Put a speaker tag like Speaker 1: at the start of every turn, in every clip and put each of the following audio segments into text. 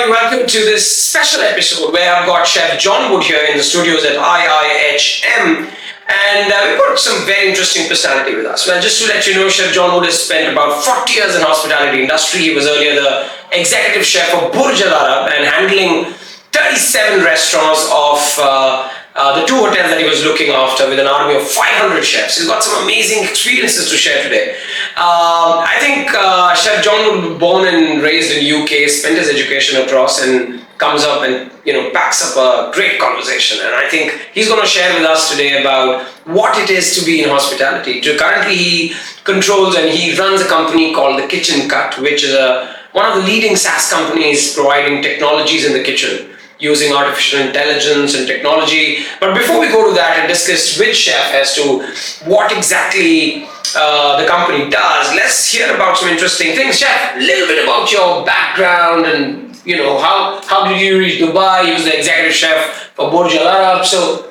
Speaker 1: everybody. Welcome to this special episode where I've got Chef John Wood here in the studios at IIHM. And we've got some very interesting personality with us. Well, just to let you know, Chef John Wood has spent about 40 years in hospitality industry. He was earlier the executive chef of Burj and handling 37 restaurants of the two hotels that he was looking after with an army of 500 chefs. He's got some amazing experiences to share today. I think Chef John was born and raised in UK, spent his education across and comes up and packs up a great conversation. And I think he's going to share with us today about what it is to be in hospitality. Currently he controls and he runs a company called The Kitchen Cut, which is one of the leading SaaS companies providing technologies in the kitchen, using artificial intelligence and technology. But before we go to that and discuss with Chef as to what exactly the company does, let's hear about some interesting things. Chef, a little bit about your background and how did you reach Dubai? You was the executive chef for Burj Al Arab. So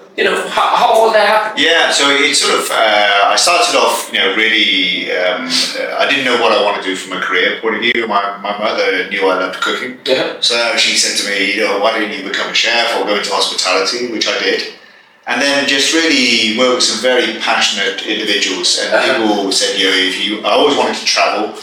Speaker 1: how all that happened?
Speaker 2: Yeah, so it sort of I started off really I didn't know what I wanted to do from a career point of view. My mother knew I loved cooking, so she said to me, why don't you become a chef or go into hospitality, which I did. And then just really worked with some very passionate individuals, and people said, I always wanted to travel,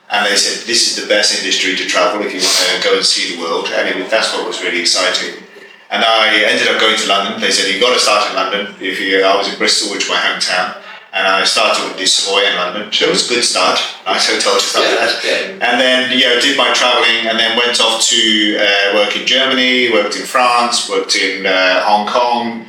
Speaker 2: and they said this is the best industry to travel if you want to go and see the world, and that's what was really exciting. And I ended up going to London. They said, you've got to start in London. I was in Bristol, which is my hometown, and I started with the Savoy in London, so it was a good start. Nice hotel to start at. And then did my travelling, and then went off to work in Germany, worked in France, worked in Hong Kong,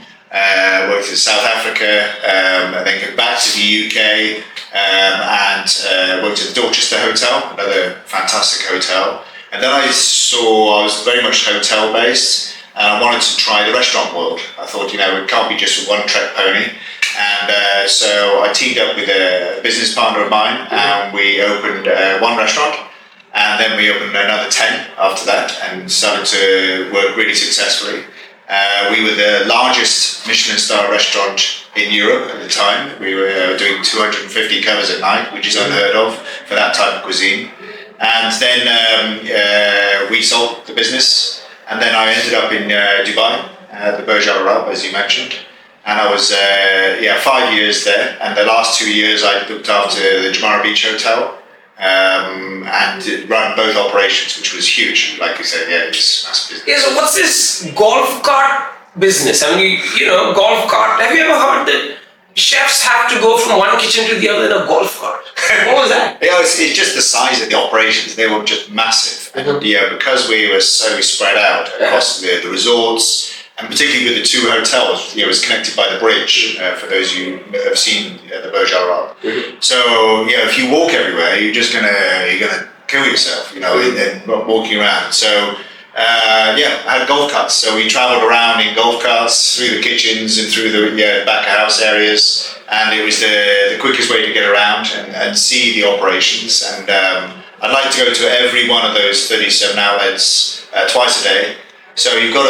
Speaker 2: worked in South Africa, and then came back to the UK and worked at the Dorchester Hotel, another fantastic hotel. And then I was very much hotel based, and I wanted to try the restaurant world. I thought, it can't be just a one-track pony. And so I teamed up with a business partner of mine, and we opened one restaurant, and then we opened another 10 after that, and started to work really successfully. We were the largest Michelin star restaurant in Europe at the time. We were doing 250 covers at night, which is unheard of for that type of cuisine. And then we sold the business, and then I ended up in Dubai, the Burj Al Arab, as you mentioned. And I was 5 years there, and the last 2 years I looked after the Jumeirah Beach Hotel, and run both operations, which was huge. Like you said, it's massive business.
Speaker 1: Yeah, so what's this golf cart business? I mean, golf cart. Have you ever heard that chefs have to go from one kitchen to the other in a golf cart? What was that?
Speaker 2: It's just the size of the operations. They were just massive. And because we were so spread out across the resorts, and particularly with the two hotels, it was connected by the bridge, for those of you who have seen the Burj Al Arab. So, if you walk everywhere, you're gonna kill yourself, in walking around. So, I had golf carts. So we traveled around in golf carts through the kitchens and through the back of house areas. And it was the quickest way to get around and see the operations. And I'd like to go to every one of those 37 outlets twice a day. So you've got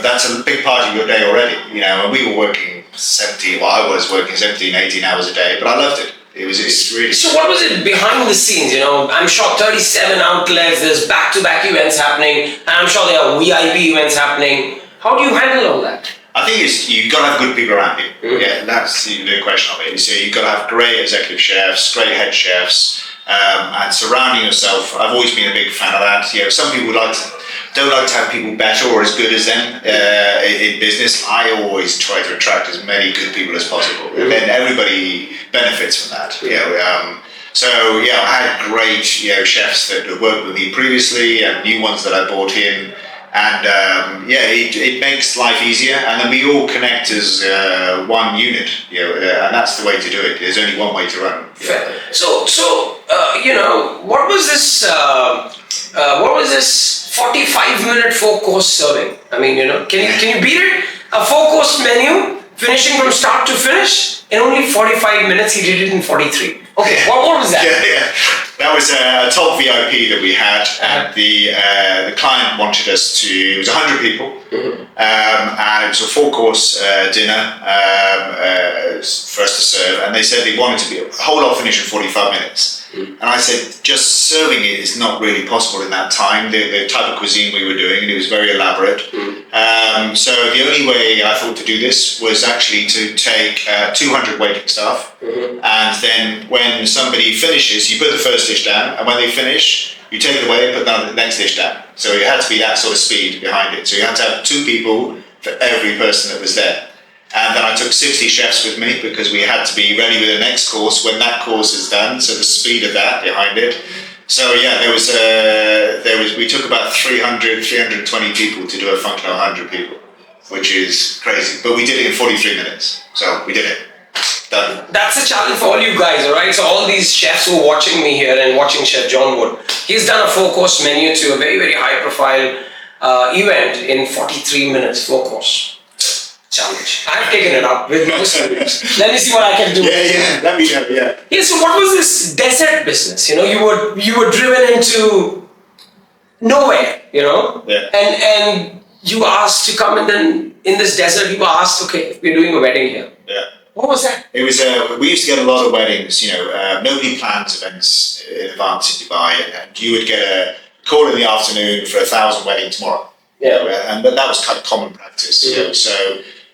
Speaker 2: that's a big part of your day already, and we were working I was working 17, 18 hours a day, but I loved it. It's really...
Speaker 1: So what was it behind the scenes, I'm sure 37 outlets, there's back-to-back events happening, and I'm sure there are VIP events happening. How do you handle all that?
Speaker 2: I think you've got to have good people around you. Yeah, that's the question of it. So you've got to have great executive chefs, great head chefs, and surrounding yourself. I've always been a big fan of that. Some people don't like to have people better or as good as them in business. I always try to attract as many good people as possible, and then everybody benefits from that. I had great chefs that had worked with me previously, and new ones that I brought in, and it makes life easier, and then we all connect as one unit, and that's the way to do it. There's only one way to run.
Speaker 1: So what was this 45-minute 4-course serving? I mean, can you beat it? A 4-course menu, finishing from start to finish, in only 45 minutes. He did it in 43. Okay, what was that?
Speaker 2: That was a top VIP that we had, and the client wanted us to. It was 100 people, and it was a 4-course dinner for us to serve. And they said they wanted to be a whole lot finished in 45 minutes. And I said, just serving it is not really possible in that time, the type of cuisine we were doing, and it was very elaborate. So the only way I thought to do this was actually to take 200 waiting staff, and then when somebody finishes, you put the first dish down, and when they finish, you take it away and put the next dish down. So it had to be that sort of speed behind it. So you had to have 2 people for every person that was there. And then I took 60 chefs with me because we had to be ready with the next course when that course is done. So the speed of that behind it. So yeah, we took about 320 people to do a functional 100 people, which is crazy. But we did it in 43 minutes. So we did it. Done.
Speaker 1: That's a challenge for all you guys, all right? So all these chefs who are watching me here and watching Chef John Wood, he's done a 4-course menu to a very, very high-profile event in 43 minutes, 4-course. Challenge. I've taken it up with most students. Let me see what I can do.
Speaker 2: Yeah. Let me know. Yeah.
Speaker 1: Yeah. So what was this desert business? You know, you were driven into nowhere. You know.
Speaker 2: Yeah.
Speaker 1: And you were asked to come, and then in this desert, you were asked, okay, we're doing a wedding here.
Speaker 2: Yeah.
Speaker 1: What was that?
Speaker 2: It was. We used to get a lot of weddings. You know, nobody plans events in advance in Dubai, and you would get a call in the afternoon for 1,000 wedding tomorrow.
Speaker 1: Yeah.
Speaker 2: And that was kind of common practice. You know, so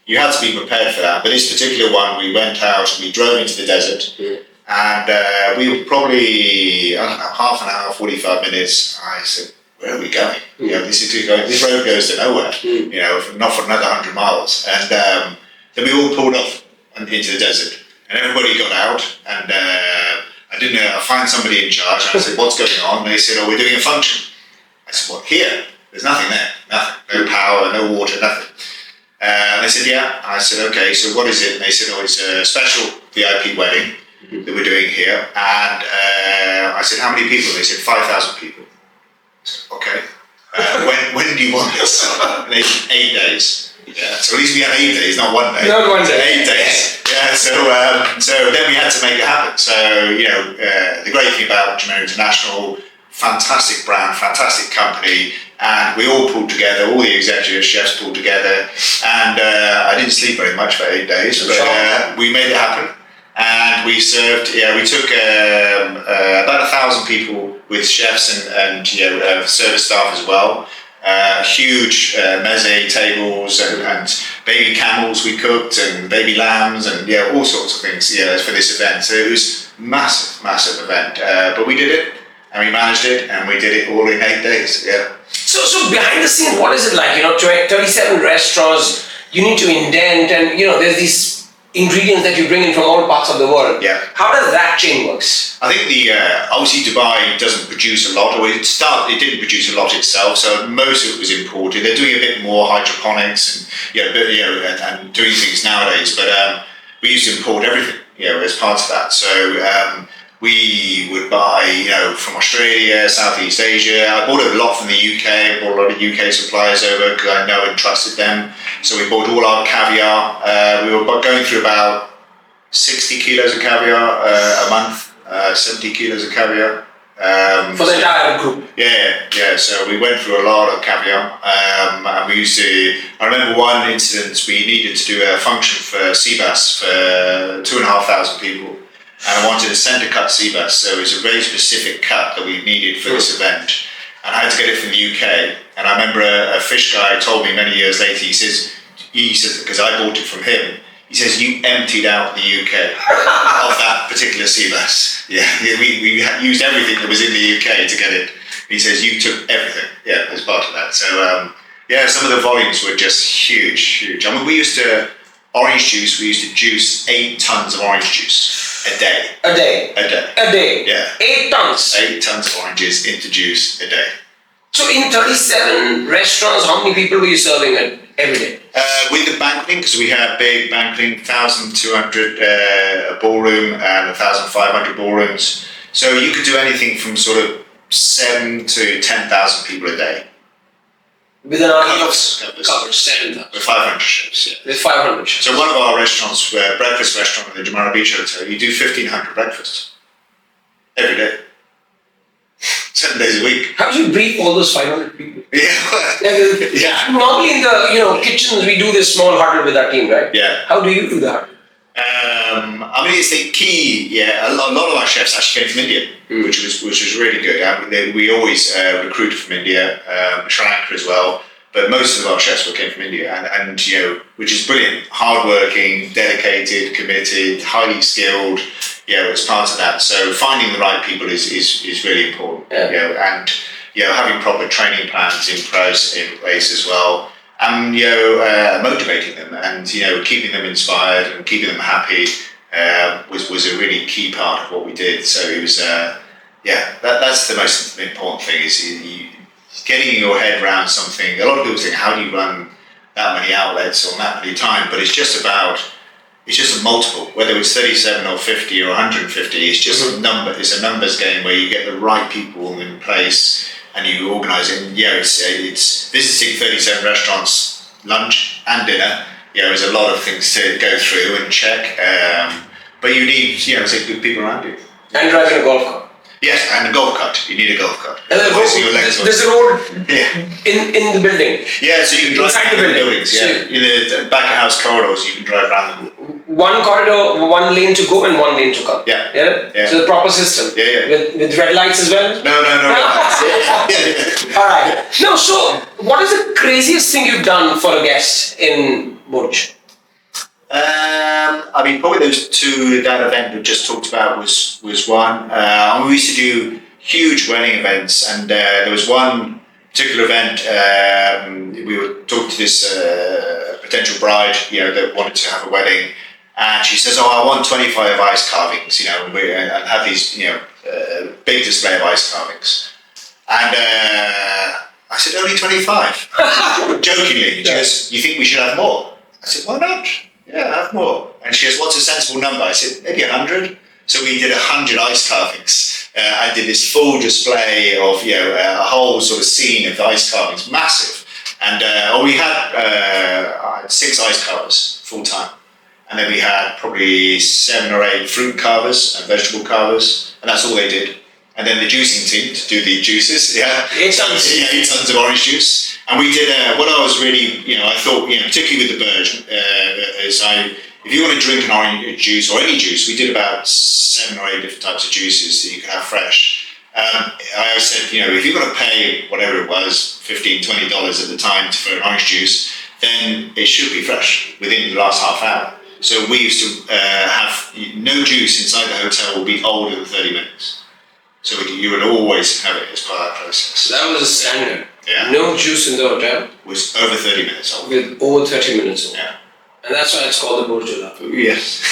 Speaker 2: you had to be prepared for that. But this particular one, we went out and we drove into the desert, and we were probably, I don't know, half an hour, 45 minutes. I said, where are we going? You know, this road goes to nowhere. You know, not for another 100 miles. And then we all pulled off into the desert, and everybody got out, and I didn't know. I found somebody in charge, and I said, what's going on? And they said, oh, we're doing a function. I said, what, here? There's nothing there, nothing, no power, no water, nothing. And they said, yeah. And I said, okay, so what is it? And they said, oh, it's a special VIP wedding that we're doing here. And I said, how many people? They said, 5,000 people. I said, okay. When do you want this? And they said, 8 days. Yeah, so at least we had 8 days, not 1 day.
Speaker 1: Not 1 day.
Speaker 2: 8 days. Yeah, so then we had to make it happen. So, you know, the great thing about Jamaica International, fantastic brand, fantastic company, and we all pulled together, all the executive chefs pulled together, and I didn't sleep very much for 8 days, but we made it happen. And we served, we took about 1,000 people with chefs and service staff as well. Huge meze tables and baby camels we cooked, and baby lambs, and all sorts of things for this event. So it was massive event, but we did it, and we managed it, and we did it all in 8 days.
Speaker 1: So behind the scenes, what is it like? 37 restaurants, you need to indent, and there's these ingredients that you bring in from all parts of the world.
Speaker 2: Yeah.
Speaker 1: How does that chain works?
Speaker 2: I think obviously Dubai doesn't produce a lot, or it didn't produce a lot itself, so most of it was imported. They're doing a bit more hydroponics and doing things nowadays, but we used to import everything, as part of that. So we would buy, from Australia, Southeast Asia. I bought a lot from the UK. I bought a lot of UK suppliers over because I know and trusted them. So we bought all our caviar. We were going through about 60 kilos of caviar a month, 70 kilos of caviar.
Speaker 1: For the entire group?
Speaker 2: Yeah. So we went through a lot of caviar. And we used to, I remember one incident, we needed to do a function for sea bass for 2,500 people. And I wanted a centre cut sea bass, so it was a very specific cut that we needed for this event. And I had to get it from the UK. And I remember a fish guy told me many years later, he says, because I bought it from him, he says, you emptied out the UK of that particular sea bass. Yeah, we used everything that was in the UK to get it. He says, you took everything, as part of that. So, some of the volumes were just huge. I mean, we used to juice 8 tons of orange juice a day.
Speaker 1: A day?
Speaker 2: Yeah.
Speaker 1: 8 tons?
Speaker 2: 8 tons of oranges into juice a day.
Speaker 1: So in 37 restaurants, how many people were you serving every day?
Speaker 2: With the banqueting, because we had big banqueting, 1,200 ballroom and 1,500 ballrooms. So you could do anything from sort of 7 to 10,000 people a day.
Speaker 1: With an army of
Speaker 2: 7,000. With 500 chefs, yeah.
Speaker 1: With 500 chefs.
Speaker 2: So one of our restaurants, breakfast restaurant in the Jumeirah Beach Hotel, you do 1,500 breakfasts every day. 7 days a week.
Speaker 1: How do you brief all those 500 people?
Speaker 2: Yeah.
Speaker 1: Normally in the kitchens we do this small huddle with our team, right?
Speaker 2: Yeah.
Speaker 1: How do you do that?
Speaker 2: I mean, it's the key. Yeah, a lot of our chefs actually came from India, which was really good. We always recruited from India, Sri Lanka as well. But most of our chefs came from India, and which is brilliant. Hardworking, dedicated, committed, highly skilled. As part of that. So finding the right people is really important. And having proper training plans in place as well, and motivating them and keeping them inspired and keeping them happy was a really key part of what we did. So it was that's the most important thing is getting your head around something. A lot of people think, how do you run that many outlets or that many times? But it's just a multiple, whether it's 37 or 50 or 150, it's just a number. It's a numbers game where you get the right people in place and you organise it. And it's visiting 37 restaurants, lunch and dinner. There's a lot of things to go through and check. But you need, good people around you.
Speaker 1: And driving a golf cart.
Speaker 2: Yes, and a golf cart. You need a golf cart.
Speaker 1: And there's a road in the building.
Speaker 2: Yeah, so you can drive
Speaker 1: inside the
Speaker 2: buildings. Yeah,
Speaker 1: so
Speaker 2: in the back of house corridors, you can drive around them.
Speaker 1: One corridor, one lane to go and one lane to come.
Speaker 2: Yeah.
Speaker 1: So the proper system.
Speaker 2: Yeah.
Speaker 1: With red lights as well.
Speaker 2: No.
Speaker 1: All right. No. So, what is the craziest thing you've done for a guest in Burj?
Speaker 2: I mean, probably those two, that event we just talked about was one. We used to do huge wedding events, and there was one particular event. We were talking to this potential bride, that wanted to have a wedding, and she says, "Oh, I want 25 ice carvings, and have these, big display of ice carvings." And I said, "Only 25." Jokingly, she goes, "You think we should have more?" I said, "Why not? Yeah, have more." And she goes, "What's a sensible number?" I said, "Maybe 100. So we did 100 ice carvings. I did this full display of, a whole sort of scene of ice carvings, massive. And we had 6 ice carvers full time. And then we had probably 7 or 8 fruit carvers and vegetable carvers. And that's all they did. And then the juicing team to do the juices. 8 tons. 8 tons of orange juice. And we did what I was really, I thought, particularly with the Burj, if you want to drink an orange juice or any juice, we did about 7 or 8 different types of juices that you could have fresh. I always said, if you're going to pay whatever it was, $15, $20 at the time for an orange juice, then it should be fresh within the last half hour. So we used to have no juice inside the hotel will be older than 30 minutes. So you would always have it as part of that process.
Speaker 1: So that was a standard.
Speaker 2: Yeah.
Speaker 1: No juice in the hotel.
Speaker 2: Was over 30 minutes old.
Speaker 1: With over 30 minutes old.
Speaker 2: Yeah.
Speaker 1: And that's why it's called the Burj.
Speaker 2: Yes.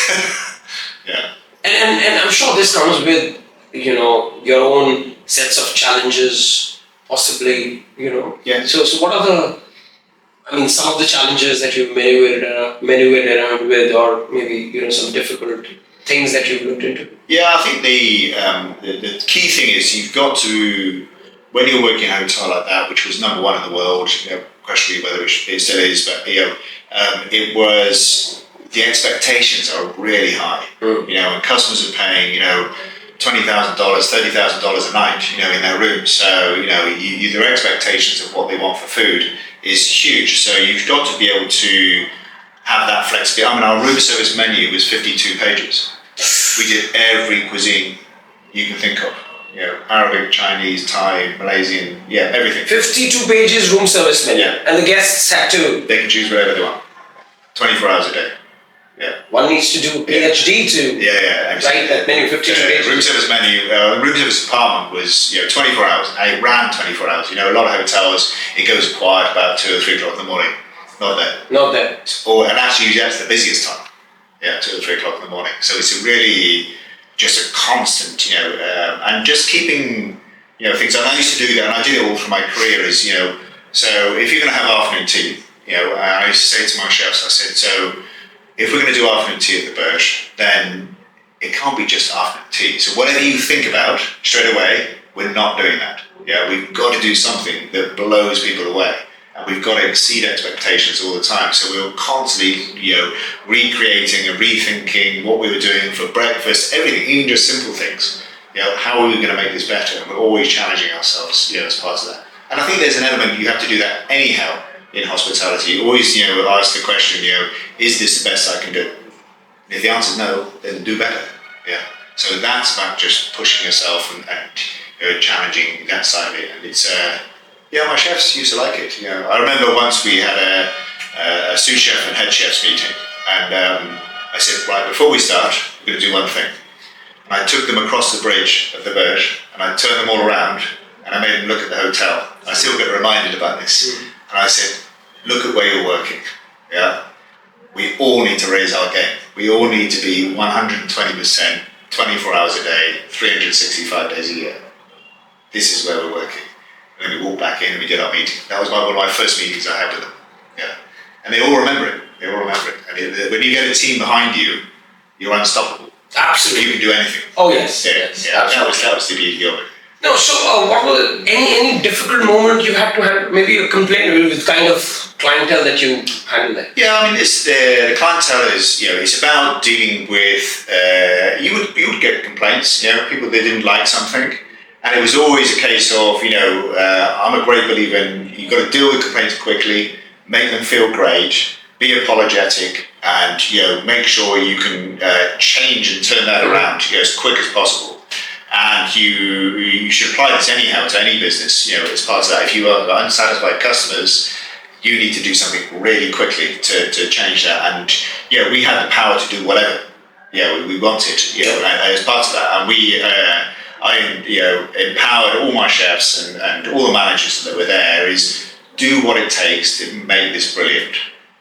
Speaker 2: Yeah.
Speaker 1: And I'm sure this comes with, your own sets of challenges, possibly,
Speaker 2: Yeah.
Speaker 1: So what are some of the challenges that you've maneuvered around with, or maybe, some difficult things that you've looked into?
Speaker 2: Yeah, I think the key thing is you've got to, when you're working in a hotel like that, which was number 1 in the world, questionably whether it still is, but it was, the expectations are really high. And customers are paying, $20,000, $30,000 a night, in their rooms. So, their expectations of what they want for food is huge. So you've got to be able to have that flexibility. Our room service menu was 52 pages. We did every cuisine you can think of. Arabic, Chinese, Thai, Malaysian, everything. 52
Speaker 1: pages room service menu.
Speaker 2: Yeah.
Speaker 1: And the guests had to...
Speaker 2: They can choose whatever they want. 24 hours a day. Yeah.
Speaker 1: One needs to do PhD to write that menu, 52 pages.
Speaker 2: Room service menu, the room service department was 24 hours, and it ran 24 hours. A lot of hotels, it goes quiet about 2 or 3 o'clock in the morning. Not there. And actually, that's the busiest time. 2 or 3 o'clock in the morning. So it's a really just a constant, and just keeping, things. And I used to do that, and I did it all through my career. Is so if you're going to have afternoon tea, I used to say to my chefs, I said, so if we're going to do afternoon tea at the Burj, then it can't be just afternoon tea. So whatever you think about straight away, we're not doing that. We've got to do something that blows people away. And we've got to exceed expectations all the time. So we were constantly, recreating and rethinking what we were doing for breakfast, everything, even just simple things. How are we going to make this better? And we're always challenging ourselves, as part of that. And I think there's an element you have to do that anyhow in hospitality. You always, ask the question, is this the best I can do? And if the answer is no, then do better. Yeah. So that's about just pushing yourself and challenging that side of it. And it's my chefs used to like it. I remember once we had a sous chef and head chefs meeting, and I said, right, before we start, we're going to do one thing. And I took them across the bridge of the Burj, and I turned them all around, and I made them look at the hotel. I still get reminded about this. And I said, look at where you're working. Yeah. We all need to raise our game. We all need to be 120%, 24 hours a day, 365 days a year. This is where we're working. And then we walked back in and we did our meeting. That was one of my first meetings I had with them. Yeah. And they all remember it. And when you get a team behind you, you're unstoppable.
Speaker 1: Absolutely.
Speaker 2: You can do anything.
Speaker 1: Oh, yes.
Speaker 2: Yeah. That was the beauty of it.
Speaker 1: No, so what was any difficult moment you had to handle? Maybe a complaint with kind of clientele that you handle there?
Speaker 2: Yeah, I mean, the clientele is, it's about dealing with, you would get complaints, people that didn't like something. And it was always a case of, I'm a great believer in, you've got to deal with complaints quickly, make them feel great, be apologetic, and, make sure you can change and turn that around as quick as possible. And you should apply this anyhow to any business, as part of that. If you are unsatisfied customers, you need to do something really quickly to change that. And we had the power to do whatever we wanted, as part of that. And I empowered all my chefs and all the managers that were there is do what it takes to make this brilliant.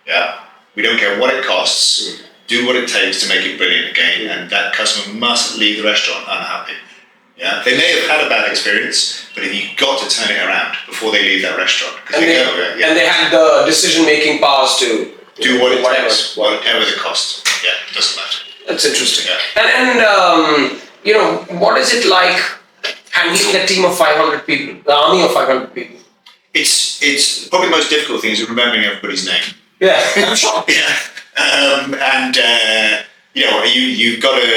Speaker 2: Yeah, we don't care what it costs. Do what it takes to make it brilliant again, and that customer mustn't leave the restaurant unhappy. Yeah, they may have had a bad experience, but you've got to turn it around before they leave that restaurant.
Speaker 1: And they had the decision-making powers to
Speaker 2: do what it takes, whatever the cost. Yeah, it doesn't matter.
Speaker 1: That's interesting.
Speaker 2: Yeah.
Speaker 1: And what is it like handling a team of 500 people, the army of 500 people?
Speaker 2: It's probably the most difficult thing is remembering everybody's name.
Speaker 1: Yeah, I'm sure.
Speaker 2: You've got to.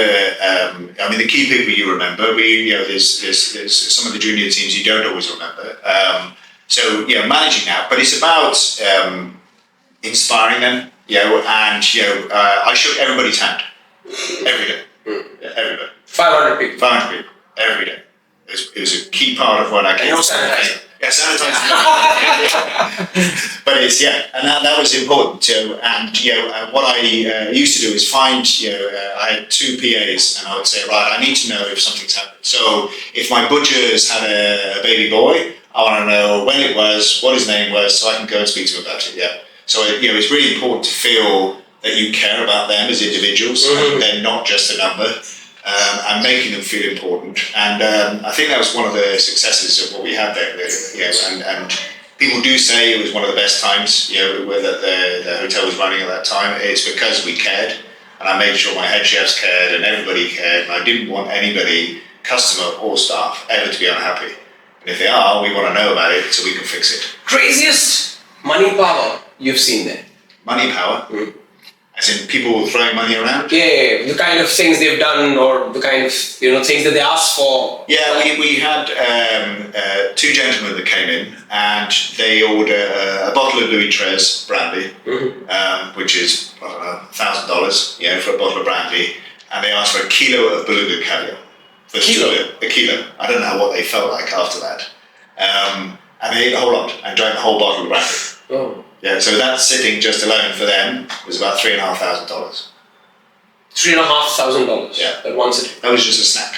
Speaker 2: The key people you remember. There's some of the junior teams you don't always remember. Managing that, but it's about inspiring them. I shook everybody's hand every day. Everybody. 500 people. 500 people every day. It was a key part of what I came.
Speaker 1: And no sanitizer.
Speaker 2: Yeah, sanitizer. But and that was important too. And what I used to do is find, I had 2 PAs, and I would say, right, I need to know if something's happened. So if my butcher's had a baby boy, I want to know when it was, what his name was, so I can go and speak to him about it. Yeah. So it's really important to feel that you care about them as individuals, and they're not just a number. And making them feel important, and I think that was one of the successes of what we had there. And people do say it was one of the best times, where the hotel was running at that time. It's because we cared, and I made sure my head chefs cared and everybody cared, and I didn't want anybody, customer or staff, ever to be unhappy. And if they are, we want to know about it so we can fix it.
Speaker 1: Craziest money power you've seen there?
Speaker 2: Money power. As in people throwing money around?
Speaker 1: Yeah, the kind of things they've done, or the kind of things that they asked for.
Speaker 2: Yeah, we had 2 gentlemen that came in, and they ordered a bottle of Louis XIII brandy, which is $1,000, for a bottle of brandy, and they asked for a kilo of beluga caviar. A kilo. I don't know what they felt like after that. And they ate the whole lot and drank the whole bottle of brandy.
Speaker 1: Oh.
Speaker 2: Yeah, so that sitting just alone for them was about $3,500.
Speaker 1: $3,500.
Speaker 2: Yeah,
Speaker 1: at one sitting.
Speaker 2: That was just a snack,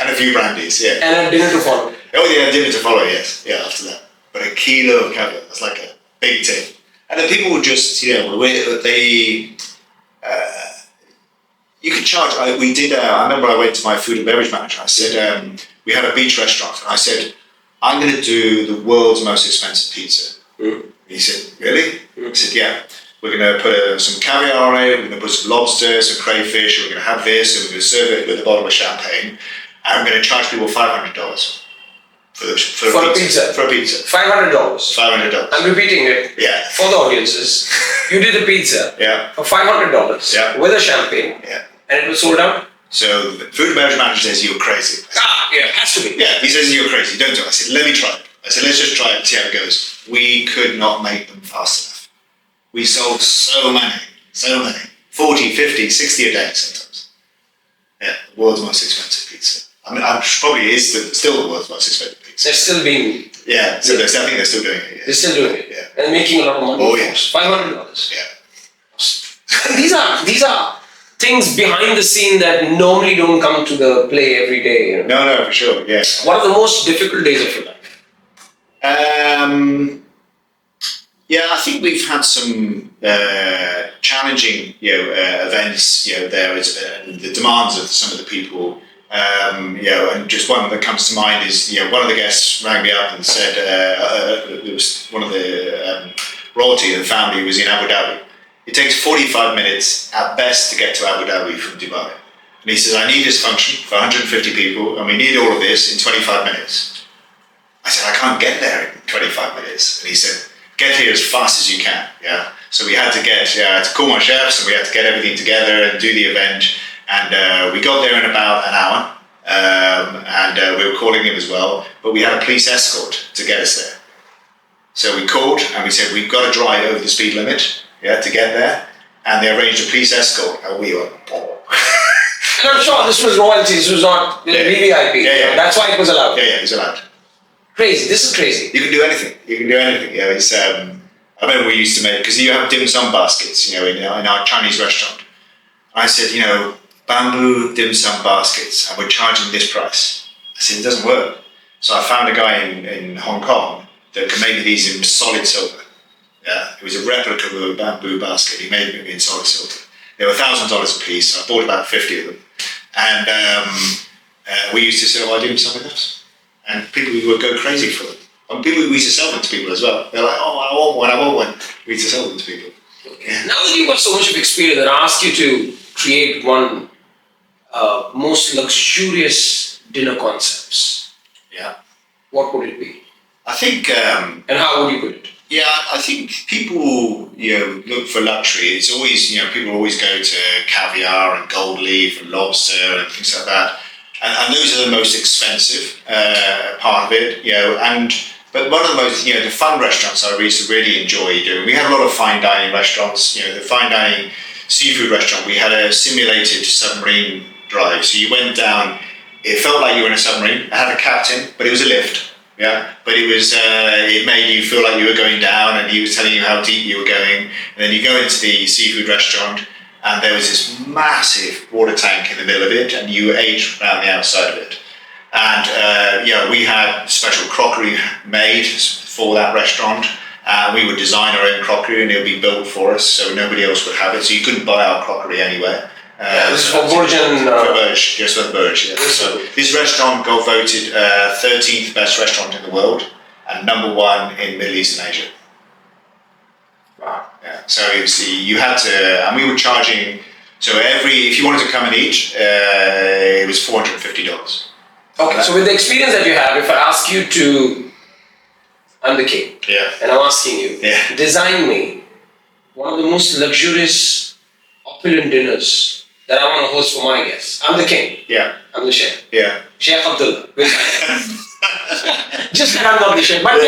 Speaker 2: and a few brandies. Yeah,
Speaker 1: and a dinner to follow.
Speaker 2: Oh yeah, dinner to follow. Yes, yeah. After that, but a kilo of caviar. That's like a big tip. And then people would just, you could charge. I remember I went to my food and beverage manager. I said we had a beach restaurant, and I said I'm going to do the world's most expensive pizza. He said, really? I said, yeah. We're going to put some caviar on it, we're going to put some lobster, some crayfish, and we're going to have this, and we're going to serve it with a bottle of champagne, and we're going to charge people $500 for a pizza. For a pizza.
Speaker 1: $500.
Speaker 2: $500.
Speaker 1: I'm repeating it for the audiences. You did a pizza for $500 with a champagne, and it was sold out?
Speaker 2: So the food and beverage manager says, you're crazy.
Speaker 1: It has to be.
Speaker 2: Yeah, he says, you're crazy, don't do it. I said, let me try it. I said, let's just try it and see how it goes. We could not make them fast enough. We sold so many. 40, 50, 60 a day sometimes. Yeah, the world's most expensive pizza. I mean, probably is still the world's most expensive pizza.
Speaker 1: They're still being...
Speaker 2: Yeah, so I think they're still doing it. Yeah.
Speaker 1: They're still doing it.
Speaker 2: Yeah.
Speaker 1: And making a lot of money.
Speaker 2: Oh, yeah.
Speaker 1: $500.
Speaker 2: Yeah.
Speaker 1: These are things behind the scene that normally don't come to the play every day. You know?
Speaker 2: No, for sure, yeah.
Speaker 1: What are the most difficult days of your life?
Speaker 2: Yeah, I think we've had some challenging, events. There is the demands of some of the people. And just one that comes to mind is, one of the guests rang me up and said it was one of the royalty of the family was in Abu Dhabi. It takes 45 minutes at best to get to Abu Dhabi from Dubai. And he says, I need this function for 150 people, and we need all of this in 25 minutes. I said, I can't get there in 25 minutes. And he said, get here as fast as you can. Yeah. So we had to call my chefs, and we had to get everything together and do the event. And we got there in about an hour, and we were calling him as well, but we had a police escort to get us there. So we called and we said, we've got to drive over the speed limit, to get there. And they arranged a police escort, and we were...
Speaker 1: And I'm sure this was royalty, this was not VVIP.
Speaker 2: Yeah.
Speaker 1: That's why it was allowed.
Speaker 2: Yeah, it was allowed.
Speaker 1: Crazy, this is crazy.
Speaker 2: You can do anything. It's, I remember we used to make, because you have dim sum baskets, in our Chinese restaurant. I said, bamboo dim sum baskets, and we're charging this price. I said, it doesn't work. So I found a guy in Hong Kong that could make me these in solid silver. Yeah, it was a replica of a bamboo basket. He made me in solid silver. They were $1,000 a piece, so I bought about 50 of them. And we used to sell our dim sum with us. And people would go crazy for them. And we used to sell them to people as well. They're like, oh, I want one. We used to sell them to people.
Speaker 1: Okay. Now that you've got so much of experience, that I ask you to create one most luxurious dinner concepts.
Speaker 2: Yeah.
Speaker 1: What would it be?
Speaker 2: I think...
Speaker 1: and how would you put it?
Speaker 2: Yeah, I think people, look for luxury. It's always, people always go to caviar and gold leaf and lobster and things like that. And those are the most expensive part of it, but one of the most, the fun restaurants I really enjoy doing. We had a lot of fine dining restaurants, the fine dining seafood restaurant. We had a simulated submarine drive. So you went down, it felt like you were in a submarine. It had a captain, but it was a lift. Yeah, but it made you feel like you were going down, and he was telling you how deep you were going. And then you go into the seafood restaurant, and there was this massive water tank in the middle of it, and you ate around the outside of it. And we had special crockery made for that restaurant. We would design our own crockery, and it would be built for us, so nobody else would have it. So you couldn't buy our crockery anywhere.
Speaker 1: This is for Burj and...
Speaker 2: For Burj, just for the Burj, yeah. So this restaurant got voted 13th best restaurant in the world and number 1 in Middle East and Asia.
Speaker 1: Wow.
Speaker 2: Yeah. So you had to, and we were charging, so if you wanted to come and eat, it was $450.
Speaker 1: Okay, so with the experience that you have, if I ask you to, I'm the king.
Speaker 2: Yeah.
Speaker 1: And I'm asking you, design me one of the most luxurious, opulent dinners that I want to host for my guests. I'm the king.
Speaker 2: Yeah.
Speaker 1: I'm the chef.
Speaker 2: Yeah.
Speaker 1: Chef Abdullah. Just that I'm not the chef. But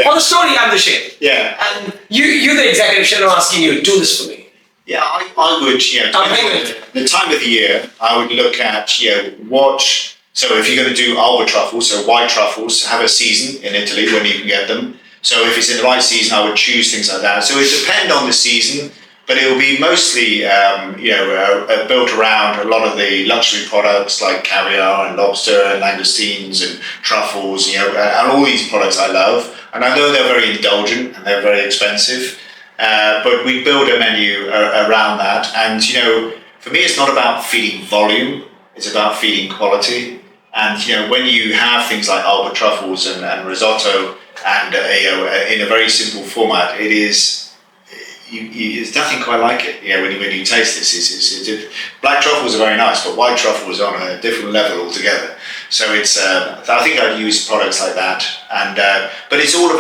Speaker 1: for the story, I'm the chef.
Speaker 2: Yeah.
Speaker 1: And you're the executive chef. I'm asking you, do this for me.
Speaker 2: Yeah, I would, the time of the year, I would look at, so if you're going to do Alba truffles, so white truffles, have a season in Italy when you can get them. So if it's in the right season, I would choose things like that. So it depends on the season. But it will be mostly, built around a lot of the luxury products like caviar and lobster and langoustines and truffles, and all these products I love. And I know they're very indulgent and they're very expensive, but we build a menu around that. And, for me, it's not about feeding volume, it's about feeding quality. And, when you have things like Alba truffles and risotto and, in a very simple format, it is... there's nothing quite like it. When you taste this, black truffles are very nice, but white truffles are on a different level altogether. So it's, I think I'd use products like that. And but it's all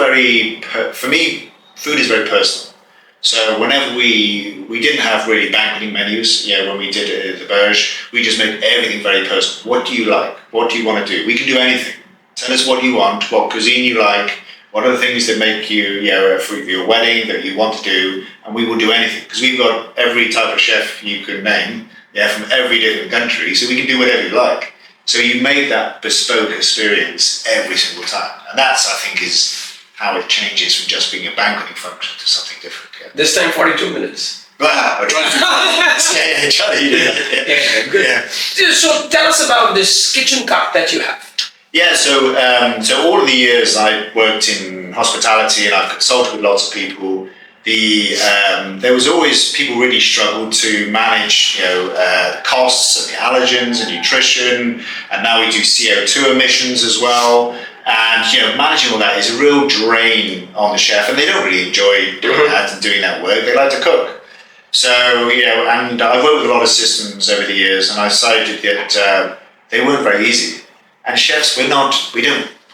Speaker 2: for me, food is very personal. So whenever we didn't have really banqueting menus, when we did it at the Burj, we just made everything very personal. What do you like? What do you want to do? We can do anything. Tell us what you want, what cuisine you like. What are the things that make you, for your wedding that you want to do? And we will do anything because we've got every type of chef you can name, from every different country, so we can do whatever you like. So you make that bespoke experience every single time, and that's, I think, is how it changes from just being a banqueting function to something different. Yeah.
Speaker 1: This time 42 minutes.
Speaker 2: Wow, I tried to yeah, Charlie, you did that.
Speaker 1: Yeah, good.
Speaker 2: Yeah.
Speaker 1: So tell us about this kitchen cut that you have.
Speaker 2: Yeah, so all of the years I worked in hospitality and I've consulted with lots of people. There was always people really struggled to manage, the costs and the allergens and nutrition, and now we do CO2 emissions as well. And managing all that is a real drain on the chef, and they don't really enjoy doing that and doing that work. They like to cook. So and I've worked with a lot of systems over the years, and I decided that they weren't very easy. And chefs, we don't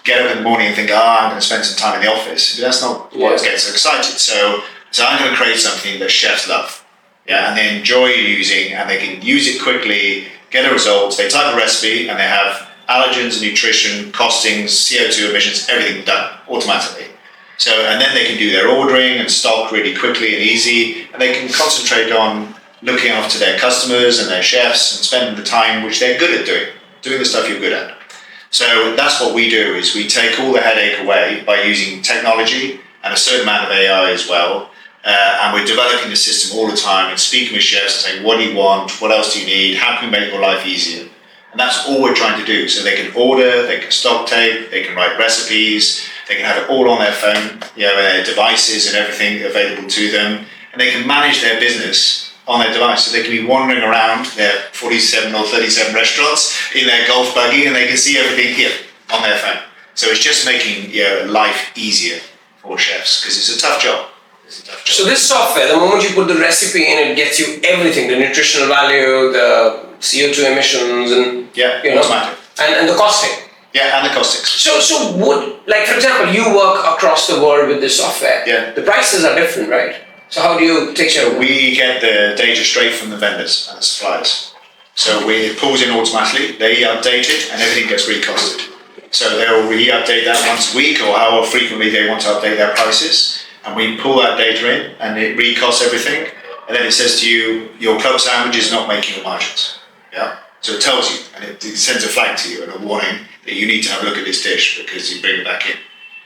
Speaker 2: get up in the morning and think, I'm going to spend some time in the office. That's not what gets us excited. So I'm going to create something that chefs love, and they enjoy using, and they can use it quickly, get a result. They type a recipe, and they have allergens, nutrition, costings, CO2 emissions, everything done automatically. So, and then they can do their ordering and stock really quickly and easy, and they can concentrate on looking after their customers and their chefs and spending the time which they're good at doing the stuff you're good at. So that's what we do, is we take all the headache away by using technology and a certain amount of AI as well. And we're developing the system all the time and speaking with chefs and saying, what do you want? What else do you need? How can we make your life easier? And that's all we're trying to do. So they can order, they can stock take, they can write recipes, they can have it all on their phone, their devices and everything available to them. And they can manage their business on their device. So they can be wandering around their 47 or 37 restaurants in their golf buggy, and they can see everything here on their phone. So it's just making life easier for chefs, because it's a tough job.
Speaker 1: So this software, the moment you put the recipe in, it gets you everything, the nutritional value, the CO2 emissions, and
Speaker 2: automatic.
Speaker 1: And the costing.
Speaker 2: Yeah, and the costings.
Speaker 1: So for example, you work across the world with this software.
Speaker 2: Yeah.
Speaker 1: The prices are different, right? So how do you take care of it?
Speaker 2: We get the data straight from the vendors and the suppliers. So it pulls in automatically, they update it, and everything gets recosted. So they'll re-update that once a week, or however frequently they want to update their prices. And we pull that data in, and it recosts everything. And then it says to you, your club sandwich is not making your margins. Yeah. So it tells you, and it sends a flag to you and a warning that you need to have a look at this dish because you bring it back in.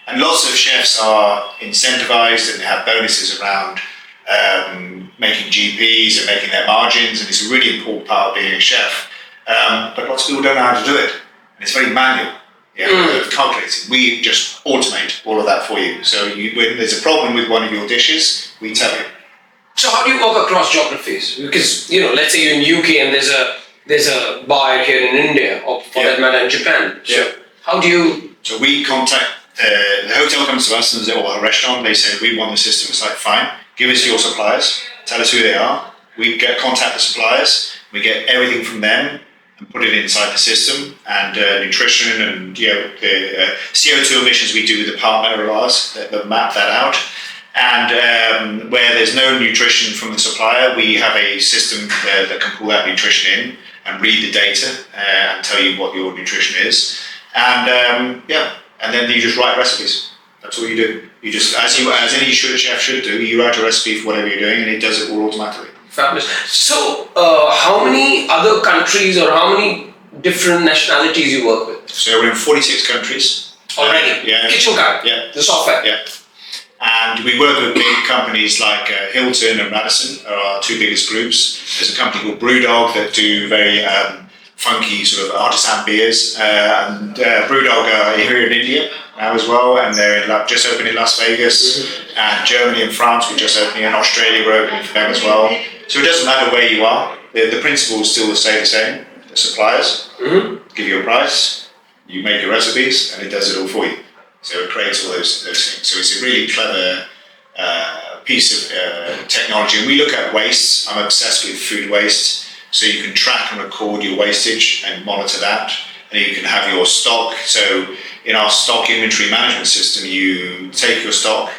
Speaker 2: And lots of chefs are incentivized, and they have bonuses around making GPs and making their margins, and it's a really important part of being a chef. But lots of people don't know how to do it, and it's very manual. Calculating. We just automate all of that for you. So when there's a problem with one of your dishes, we tell you.
Speaker 1: So how do you work across geographies? Because let's say you're in UK and there's a buyer here in India, or for that matter in Japan. So how do you?
Speaker 2: So we contact the hotel comes to us and or a restaurant. They say we want the system. It's like, fine, give us your suppliers. Tell us who they are. We contact the suppliers. We get everything from them and put it inside the system, and nutrition and the CO2 emissions we do with a partner of ours that map that out. And where there's no nutrition from the supplier, we have a system that can pull that nutrition in and read the data and tell you what your nutrition is. And and then you just write recipes. That's all you do. You just, as any chef should do, you write a recipe for whatever you're doing, and it does it all automatically.
Speaker 1: Fabulous. So, how many other countries or how many different nationalities you work with?
Speaker 2: So we're in 46 countries.
Speaker 1: Already? Kitchen card?
Speaker 2: Yeah.
Speaker 1: The software?
Speaker 2: Yeah. And we work with big companies like Hilton and Radisson are our two biggest groups. There's a company called Brewdog that do very funky sort of artisan beers. And Brewdog are here in India now as well, and they're just opened in Las Vegas. And Germany and France we're just opening, and Australia we're opening for them as well. So it doesn't matter where you are, the principles still stay the same. The suppliers give you a price, you make your recipes, and it does it all for you. So it creates all those things. So it's a really clever piece of technology. And we look at waste. I'm obsessed with food waste. So you can track and record your wastage and monitor that. And you can have your stock. So in our stock inventory management system, you take your stock,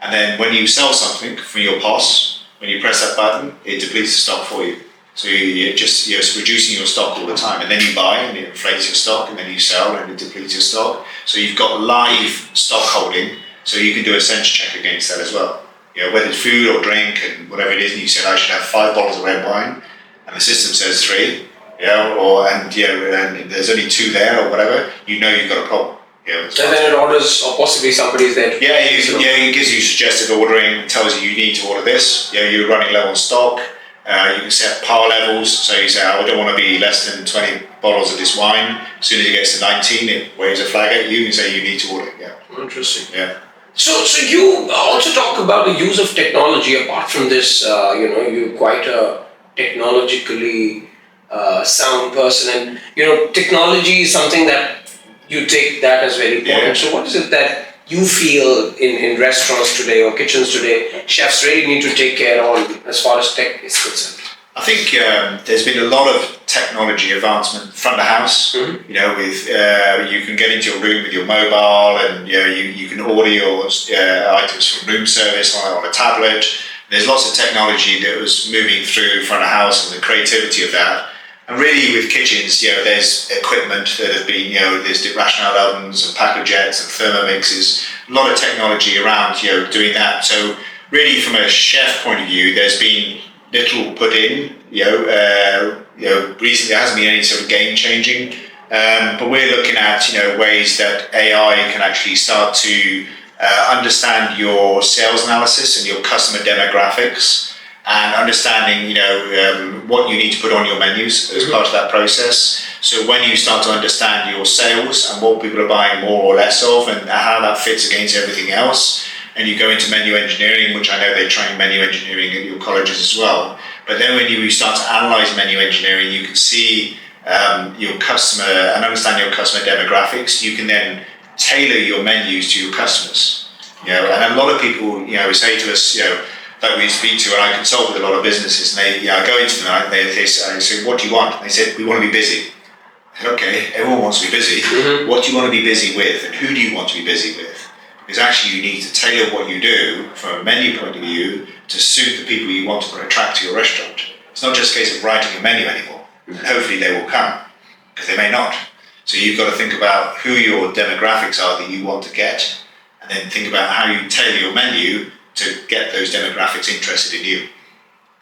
Speaker 2: and then when you sell something from your POS, when you press that button, it depletes the stock for you. So you're reducing your stock all the time, and then you buy and it inflates your stock, and then you sell and it depletes your stock. So you've got live stock holding. So you can do a sense check against that as well. Whether it's food or drink and whatever it is, and you said I should have 5 bottles of red wine, and the system says 3, and there's only 2 there or whatever, you've got a problem.
Speaker 1: And then it orders, or possibly somebody's there.
Speaker 2: It gives you suggested ordering, tells you need to order this. You're running low on stock. You can set par levels, so you say, I don't want to be less than 20 bottles of this wine. As soon as it gets to 19, it waves a flag at you and say you need to order.
Speaker 1: Interesting.
Speaker 2: Yeah.
Speaker 1: So you also talk about the use of technology. Apart from this, you're quite a technologically sound person, and technology is something that you take that as very important. Yeah. So what is it that you feel in restaurants today or kitchens today, chefs really need to take care on as far as tech is concerned?
Speaker 2: I think there's been a lot of technology advancement front of house.
Speaker 1: Mm-hmm.
Speaker 2: With you can get into your room with your mobile, and you can order your items from room service on a tablet. There's lots of technology that was moving through front of house and the creativity of that. And really with kitchens, there's equipment that have been, there's rational ovens and Packojets and Thermomixes, a lot of technology around, doing that. So really from a chef point of view, there's been little put in, recently there hasn't been any sort of game changing, but we're looking at, ways that AI can actually start to understand your sales analysis and your customer demographics, and understanding, what you need to put on your menus as part of that process. So when you start to understand your sales and what people are buying more or less of, and how that fits against everything else, and you go into menu engineering, which I know they train menu engineering at your colleges as well. But then when you start to analyze menu engineering, you can see your customer and understand your customer demographics. You can then tailor your menus to your customers. And a lot of people, say to us, that we speak to, and I consult with a lot of businesses, and I go into them and they say, what do you want? And they said, we want to be busy. I said, okay, everyone wants to be busy. Mm-hmm. What do you want to be busy with, and who do you want to be busy with? Because actually you need to tailor what you do from a menu point of view to suit the people you want to attract to your restaurant. It's not just a case of writing a menu anymore, and hopefully they will come, because they may not. So you've got to think about who your demographics are that you want to get, and then think about how you tailor your menu to get those demographics interested in you.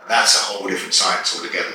Speaker 2: And that's a whole different science altogether.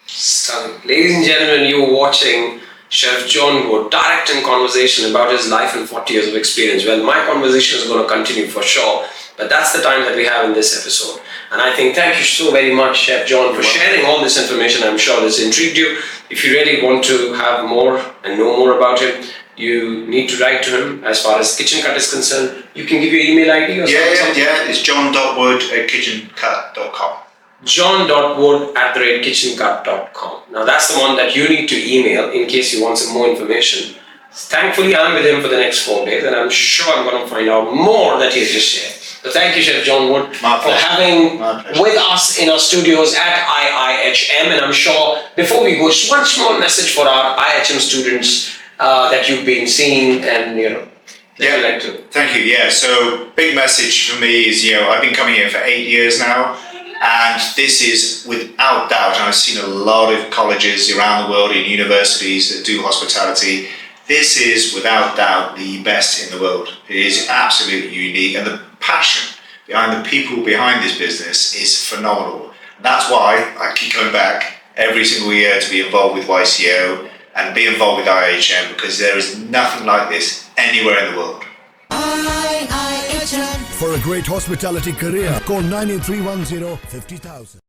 Speaker 1: Stunning. Ladies and gentlemen, you're watching Chef John Wood, direct in conversation about his life and 40 years of experience. Well, my conversation is going to continue for sure, but that's the time that we have in this episode. And I think thank you so very much, Chef John, for sharing all this information. I'm sure this intrigued you. If you really want to have more and know more about him, you need to write to him. As far as Kitchen Cut is concerned, you can give your email ID or something?
Speaker 2: Yeah, it's john.wood@kitchencut.com.
Speaker 1: john.wood@kitchencut.com. Now that's the one that you need to email in case you want some more information. Thankfully, I'm with him for the next 4 days, and I'm sure I'm going to find out more that he's just shared. So thank you, Chef John Wood, for having with us in our studios at IIHM. And I'm sure before we go, just one small message for our IIHM students that you've been seeing, and like to.
Speaker 2: Thank you. So big message for me is I've been coming here for 8 years now, and this is without doubt, and I've seen a lot of colleges around the world and universities that do hospitality. This is without doubt the best in the world. It is absolutely unique, and the passion behind the people behind this business is phenomenal. And that's why I keep coming back every single year to be involved with YCO and be involved with IIHM, because there is nothing like this anywhere in the world.
Speaker 3: IIHM. For a great hospitality career, call 9310 50,000.